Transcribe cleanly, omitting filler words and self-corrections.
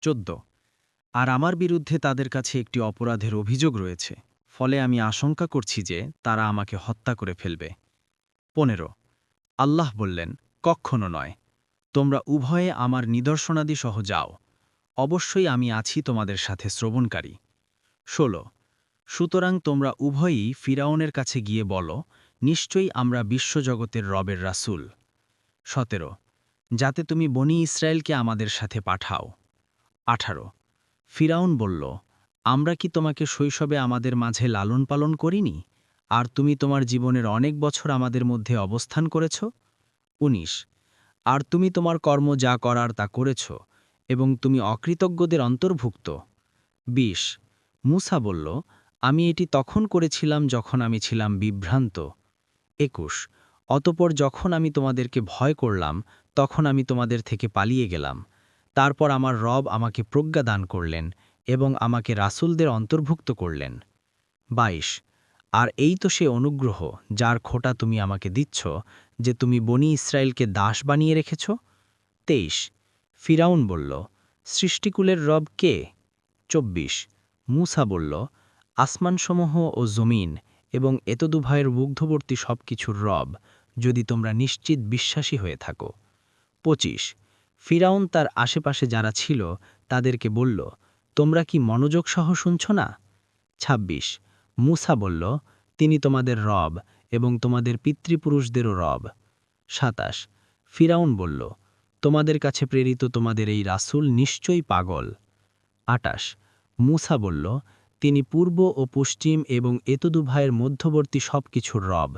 14 আর আমার বিরুদ্ধে তাদের কাছে একটি অপরাধের অভিযোগ রয়েছে, ফলে আমি আশঙ্কা করছি যে তারা আমাকে হত্যা করে ফেলবে। 15 আল্লাহ বললেন, কক্ষনো নয়। তোমরা উভয়ে আমার নিদর্শনাদি সহ যাও, অবশ্যই আমি আছি তোমাদের সাথে শ্রবণকারী। 16 সুতরাং তোমরা উভয়ই ফিরাউনের কাছে গিয়ে বলো, নিশ্চয়ই আমরা বিশ্বজগতের রবের রাসূল। 17 যাতে তুমি বনি ইসরায়েলকে আমাদের সাথে পাঠাও। 18 ফিরাউন বলল, আমরা কি তোমাকে শৈশবে আমাদের মাঝে লালন পালন করিনি, আর তুমি তোমার জীবনের অনেক বছর আমাদের মধ্যে অবস্থান করেছ? 19 আর তুমি তোমার কর্ম যা করার তা করেছ, এবং তুমি অকৃতজ্ঞদের অন্তর্ভুক্ত। 20 মূসা বলল, আমি এটি তখন করেছিলাম যখন আমি ছিলাম বিভ্রান্ত। 21 অতপর যখন আমি তোমাদেরকে ভয় করলাম, তখন আমি তোমাদের থেকে পালিয়ে গেলাম। তারপর আমার রব আমাকে প্রজ্ঞা দান করলেন এবং আমাকে রাসূলদের অন্তর্ভুক্ত করলেন। 22 আর এই তো সে অনুগ্রহ যার খোঁটা তুমি আমাকে দিচ্ছ, যে তুমি বনি ইসরায়েলকে দাস বানিয়ে রেখেছ। 23 ফিরাউন বলল, সৃষ্টিকুলের রব কে? 24 মূসা বলল, আসমানসমূহ ও জমিন এবং এতদুভয়ের মুগ্ধবর্তী সব কিছুর রব, যদি তোমরা নিশ্চিত বিশ্বাসী হয়ে থাকো। 25 ফিরাউন তার আশেপাশে যারা ছিল তাদেরকে বলল, তোমরা কি মনোযোগ সহ শুনছ না? 26 মূসা বলল, তিনি তোমাদের রব এবং তোমাদের পিতৃপুরুষদেরও রব। 27 ফিরাউন বলল, তোমাদের কাছে প্রেরিত তোমাদের এই রাসূল নিশ্চয়ই পাগল। 28 মূসা বলল, তিনি পূর্ব ও পশ্চিম এবং এতদুভয়ের মধ্যবর্তী সব কিছুর রব।